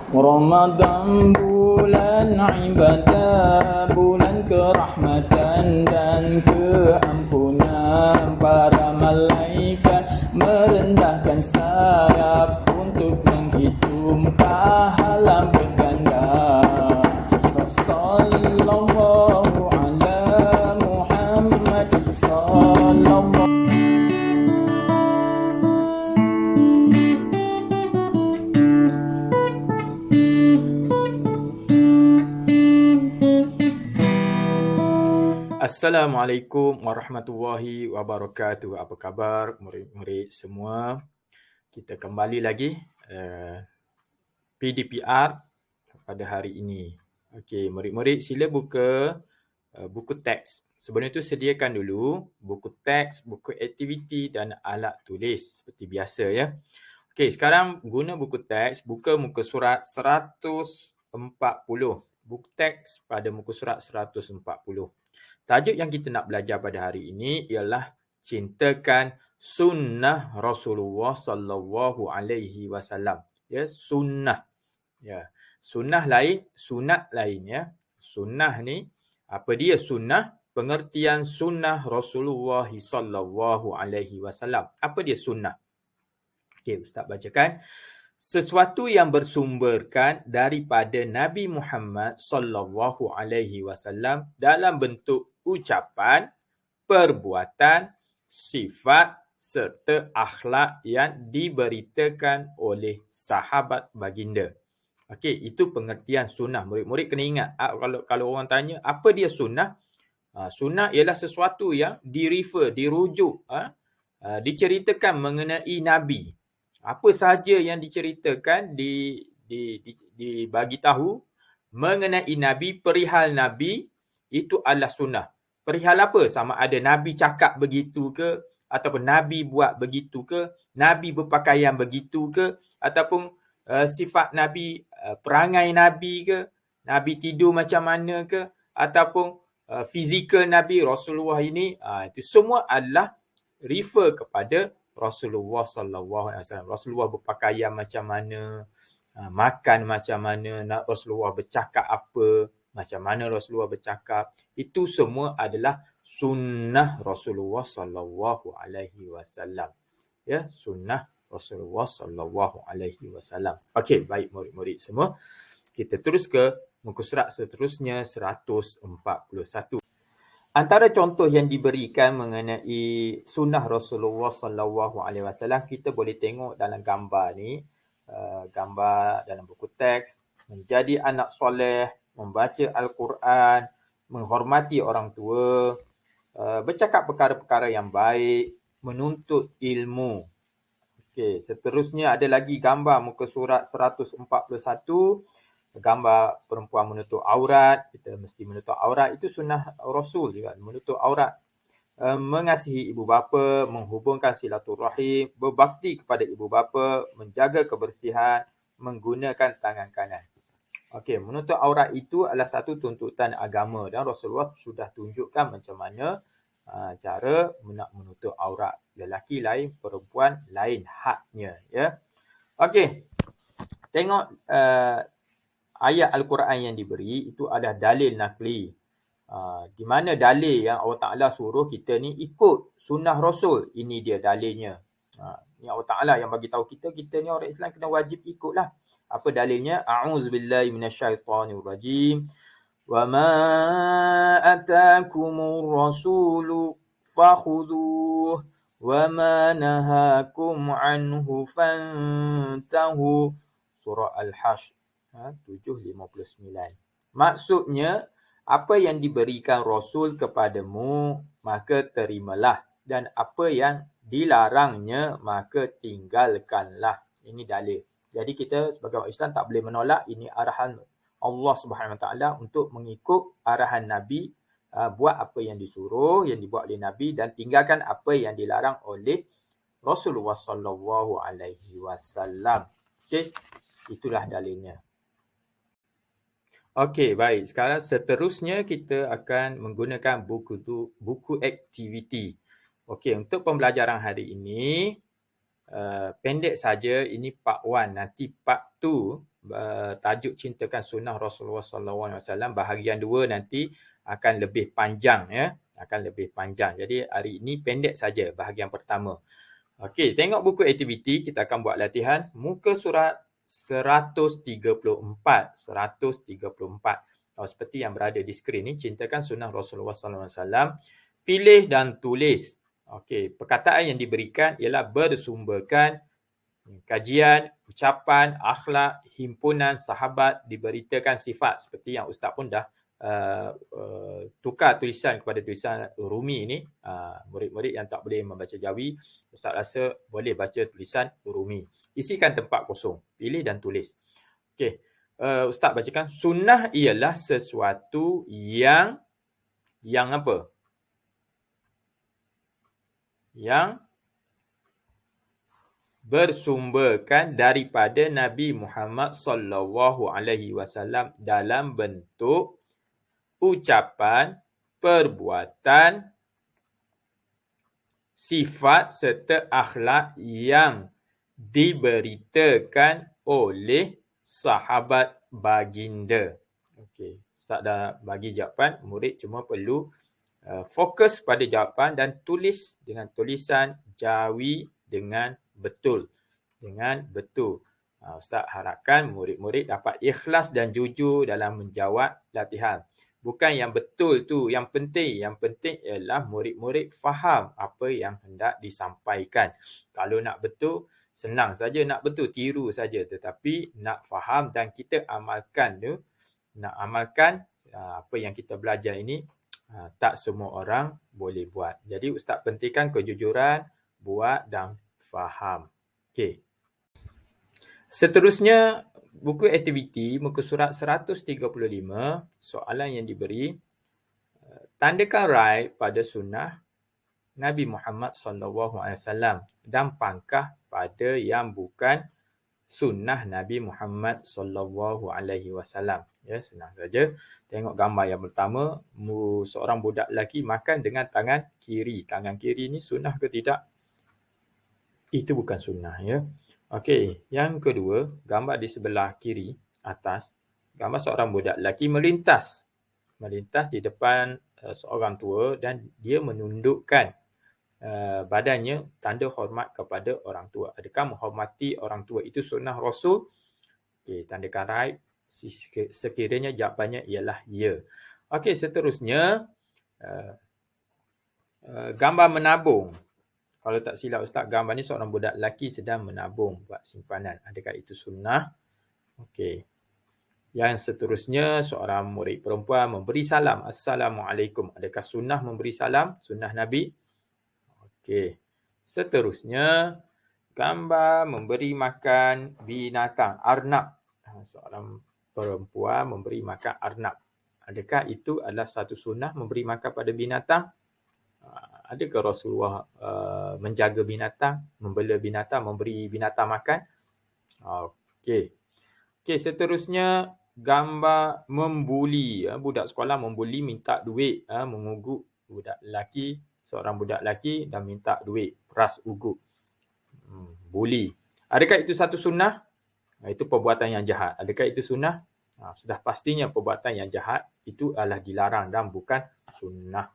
Ramadan bulan ibadah, bulan kerahmatan dan keampunan. Para malaikat merendahkan sayap untuk menghitung pahala berganda. Sallallahu ala Muhammad sallallahu. Assalamualaikum warahmatullahi wabarakatuh. Apa khabar murid-murid semua? Kita kembali lagi PDPR pada hari ini. Okey, murid-murid sila buka buku teks. Sebelum itu sediakan dulu buku teks, buku aktiviti dan alat tulis seperti biasa ya. Okey, sekarang guna buku teks, buka muka surat 140. Buku teks pada muka surat 140. Tajuk yang kita nak belajar pada hari ini ialah cintakan sunnah Rasulullah sallallahu alaihi wasallam. Ya, sunnah. Ya. Sunnah lain, sunat lain ya. Sunnah ni apa dia sunnah? Pengertian sunnah Rasulullah sallallahu alaihi wasallam. Apa dia sunnah? Okey, Ustaz bacakan. Sesuatu yang bersumberkan daripada Nabi Muhammad sallallahu alaihi wasallam dalam bentuk ucapan, perbuatan, sifat serta akhlak yang diberitakan oleh sahabat baginda. Okey, itu pengertian sunnah. Murid-murid kena ingat, kalau orang tanya apa dia sunnah? Sunnah ialah sesuatu yang dirujuk, diceritakan mengenai Nabi. Apa sahaja yang diceritakan, dibagi tahu mengenai Nabi, perihal Nabi, itu adalah sunnah. Perihal apa? Sama ada Nabi cakap begitu ke, ataupun Nabi buat begitu ke, Nabi berpakaian begitu ke, ataupun sifat Nabi, perangai Nabi ke, Nabi tidur macam mana ke, ataupun fizikal Nabi, Rasulullah ini, itu semua adalah refer kepada Rasulullah sallallahu alaihi wasallam. Rasulullah berpakaian macam mana, makan macam mana, Rasulullah bercakap apa, macam mana Rasulullah bercakap. Itu semua adalah sunnah Rasulullah sallallahu alaihi wasallam. Ya, sunnah Rasulullah sallallahu alaihi wasallam. Okey, baik murid-murid semua. Kita terus ke muka surat seterusnya 141. Antara contoh yang diberikan mengenai sunnah Rasulullah sallallahu alaihi wasallam, kita boleh tengok dalam gambar ni, gambar dalam buku teks, menjadi anak soleh, membaca Al-Quran, menghormati orang tua, bercakap perkara-perkara yang baik, menuntut ilmu. Okey, seterusnya ada lagi gambar muka surat 141. Gambar perempuan menutup aurat, kita mesti menutup aurat, itu sunnah Rasul juga, menutup aurat. Mengasihi ibu bapa, menghubungkan silaturahim, berbakti kepada ibu bapa, menjaga kebersihan, menggunakan tangan kanan. Okey, menutup aurat itu adalah satu tuntutan agama dan Rasulullah sudah tunjukkan macam mana cara nak menutup aurat. Lelaki lain, perempuan lain haknya ya. Okey. Tengok ayat Al-Quran yang diberi itu adalah dalil nakli. Di mana dalil yang Allah Ta'ala suruh kita ni ikut sunnah Rasul. Ini dia dalilnya. Ni Allah Ta'ala yang bagi tahu kita ni orang Islam kena wajib ikutlah. Apa dalilnya? A'udzubillahi minasyaitonirrajim. Wa ma atakumur rasulu fakhuduh wa ma nahakum anhu fantahu. Surah Al-Hashr 7:59. Maksudnya, apa yang diberikan Rasul kepadamu, maka terimalah. Dan apa yang dilarangnya, maka tinggalkanlah. Ini dalil. Jadi kita sebagai orang Islam tak boleh menolak. Ini arahan Allah Subhanahu Wa Taala untuk mengikut arahan Nabi. Buat apa yang disuruh, yang dibuat oleh Nabi, dan tinggalkan apa yang dilarang oleh Rasulullah sallallahu alaihi wasallam. Okey, itulah dalilnya. Okey, baik. Sekarang seterusnya kita akan menggunakan buku aktiviti. Okey, untuk pembelajaran hari ini, pendek saja. Ini part 1. Nanti part 2 tajuk Cintakan Sunnah Rasulullah SAW. Bahagian 2 nanti akan lebih panjang ya. Akan lebih panjang. Jadi hari ini pendek saja bahagian pertama. Okey, tengok buku aktiviti. Kita akan buat latihan. Muka surat 134. Seperti yang berada di skrin ni. Cintakan Sunnah Rasulullah SAW. Pilih dan tulis. Okey, perkataan yang diberikan ialah bersumberkan kajian, ucapan, akhlak, himpunan, sahabat, diberitakan sifat. Seperti yang Ustaz pun dah tukar tulisan kepada tulisan Urumi ni. Murid-murid yang tak boleh membaca Jawi, Ustaz rasa boleh baca tulisan Urumi. Isikan tempat kosong. Pilih dan tulis. Okey. Ustaz bacakan. Sunnah ialah sesuatu yang apa? Yang bersumberkan daripada Nabi Muhammad sallallahu alaihi wasallam dalam bentuk ucapan, perbuatan, sifat serta akhlak yang diberitakan oleh sahabat baginda. Okey, Ustaz dah bagi jawapan, murid cuma perlu fokus pada jawapan dan tulis dengan tulisan Jawi dengan betul. Ustaz harapkan murid-murid dapat ikhlas dan jujur dalam menjawab latihan. Bukan yang betul tu yang penting. Yang penting ialah murid-murid faham apa yang hendak disampaikan. Kalau nak betul, senang saja nak betul, tiru saja. Tetapi nak faham dan kita amalkan tu, nak amalkan apa yang kita belajar ini, tak semua orang boleh buat. Jadi Ustaz pentingkan kejujuran, buat dan faham. Okey. Seterusnya, buku aktiviti muka surat 135, soalan yang diberi, tandakan right pada sunnah Nabi Muhammad SAW dan pangkah pada yang bukan sunnah Nabi Muhammad SAW. Ya, senang saja. Tengok gambar yang pertama, seorang budak lelaki makan dengan tangan kiri. Tangan kiri ni sunnah ke tidak? Itu bukan sunnah ya. Okey, yang kedua, gambar di sebelah kiri atas, gambar seorang budak lelaki melintas di depan seorang tua dan dia menundukkan badannya tanda hormat kepada orang tua. Adakah menghormati orang tua itu sunnah Rasul? Okey, tandakan right. Sekiranya jawapannya ialah ya. Okey, seterusnya gambar menabung. Kalau tak silap Ustaz, gambar ni seorang budak lelaki sedang menabung buat simpanan. Adakah itu sunnah? Okey. Yang seterusnya, seorang murid perempuan memberi salam. Assalamualaikum. Adakah sunnah memberi salam? Sunnah Nabi? Okey. Seterusnya, gambar memberi makan binatang. Arnab. Seorang perempuan memberi makan arnab. Adakah itu adalah satu sunnah memberi makan pada binatang? Adakah Rasulullah menjaga binatang, membela binatang, memberi binatang makan? Okey. Okey, seterusnya gambar membuli. Budak sekolah membuli, minta duit, mengugut budak lelaki, seorang budak lelaki dan minta duit, peras ugut. Buli. Adakah itu satu sunnah? Itu perbuatan yang jahat. Adakah itu sunnah? Sudah pastinya perbuatan yang jahat itu adalah dilarang dan bukan sunnah.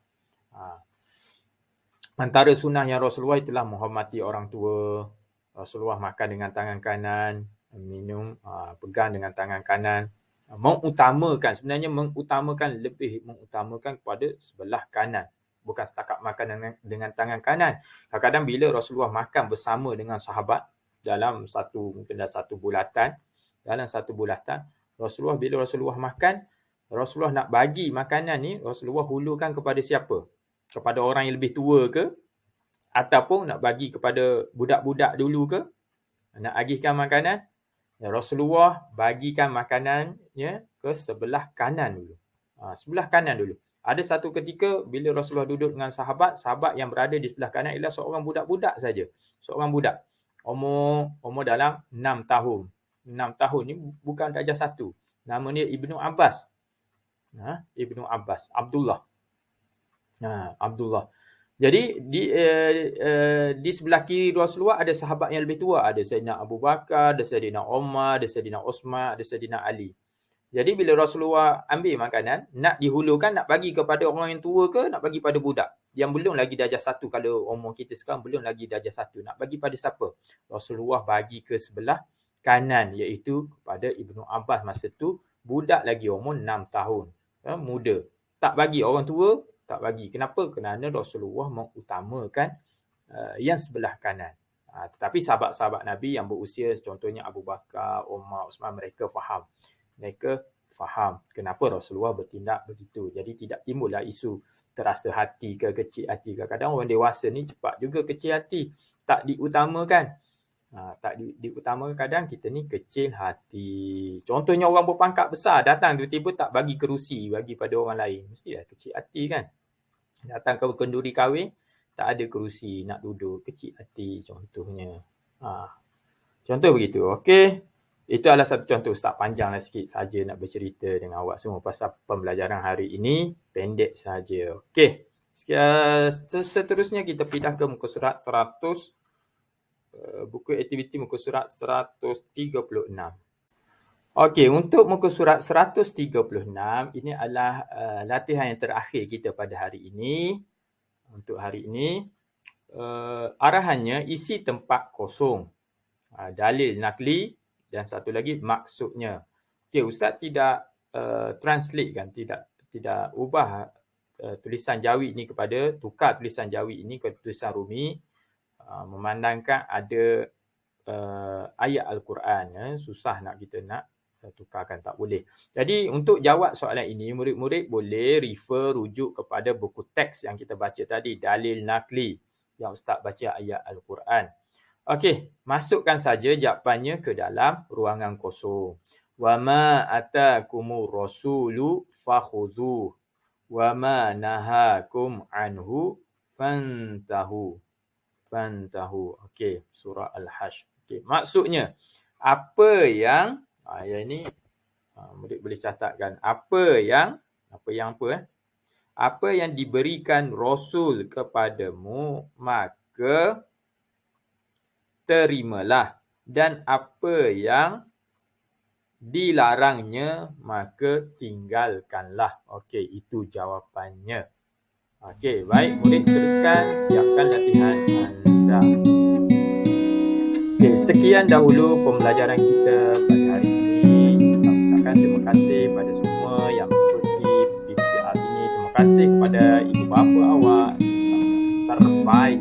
Antara sunnah yang Rasulullah itulah menghormati orang tua. Rasulullah makan dengan tangan kanan, minum, pegang dengan tangan kanan. Sebenarnya lebih mengutamakan kepada sebelah kanan. Bukan setakat makan dengan tangan kanan. Kadang-kadang bila Rasulullah makan bersama dengan sahabat dalam satu bulatan, bila Rasulullah makan, Rasulullah nak bagi makanan ni, Rasulullah hulukan kepada siapa? Kepada orang yang lebih tua ke? Ataupun nak bagi kepada budak-budak dulu ke? Nak agihkan makanan? Rasulullah bagikan makanannya ke sebelah kanan dulu. Sebelah kanan dulu. Ada satu ketika bila Rasulullah duduk dengan sahabat yang berada di sebelah kanan ialah seorang budak-budak saja. Seorang budak. Umur dalam 6 tahun. 6 tahun ni bukan darjah 1. Nama dia Ibnu Abbas. Ibnu Abbas. Abdullah. Abdullah. Jadi di sebelah kiri Rasulullah ada sahabat yang lebih tua, ada Sayyidina Abu Bakar, ada Sayyidina Umar, ada Sayyidina Osman, ada Sayyidina Ali. Jadi bila Rasulullah ambil makanan, nak dihulukan, nak bagi kepada orang yang tua ke nak bagi pada budak yang belum lagi darjah 1, kalau umur kita sekarang belum lagi darjah 1, nak bagi pada siapa? Rasulullah bagi ke sebelah kanan, iaitu kepada Ibnu Abbas masa tu, budak lagi umur 6 tahun, muda. Tak bagi orang tua, tak bagi. Kenapa? Kerana Rasulullah mengutamakan yang sebelah kanan. Tetapi sahabat-sahabat Nabi yang berusia, contohnya Abu Bakar, Umar, Osman, mereka faham. Mereka faham kenapa Rasulullah bertindak begitu. Jadi tidak timbullah isu terasa hati ke kecil hati ke. Kadang orang dewasa ni cepat juga kecil hati. Tak diutamakan. Tak diutamakan, kadang kita ni kecil hati. Contohnya orang berpangkat besar datang tiba-tiba tak bagi kerusi bagi pada orang lain. Mestilah kecil hati kan. Datang ke kenduri kahwin, tak ada kerusi nak duduk, kecil hati contohnya. Contoh begitu. Okey. Itu adalah satu contoh. Ustaz panjanglah sikit saja nak bercerita dengan awak semua pasal pembelajaran hari ini. Pendek saja. Okey. Seterusnya kita pindah ke muka surat 100. Buku aktiviti muka surat 136. Okey, untuk muka surat 136, ini adalah latihan yang terakhir kita pada hari ini. Untuk hari ini, arahannya isi tempat kosong. Dalil nakli dan satu lagi maksudnya. Okey, Ustaz tidak translate kan, tidak ubah tulisan Jawi ini tukar tulisan Jawi ini ke tulisan Rumi. Memandangkan ada ayat Al-Quran, susah nak kita nak tukarkan, tak boleh. Jadi untuk jawab soalan ini, murid-murid boleh rujuk kepada buku teks yang kita baca tadi, Dalil Nakli, yang Ustaz baca ayat Al-Quran. Okey, masukkan saja jawapannya ke dalam ruangan kosong. Wa ma atakumur rasulu fakhudhuh wa ma nahakum anhu fantahu. Okey, surah Al-Hash. Okey, maksudnya apa yang ini murid boleh catatkan, apa yang diberikan Rasul kepadamu maka terimalah, dan apa yang dilarangnya maka tinggalkanlah. Okey, itu jawapannya. Okey, baik murid, teruskan, siapkan latihan anda. Okey, sekian dahulu pembelajaran kita pada hari ini. Saya ucapkan terima kasih pada semua yang mengikuti video ini. Terima kasih kepada ibu bapa awak. Terbaik.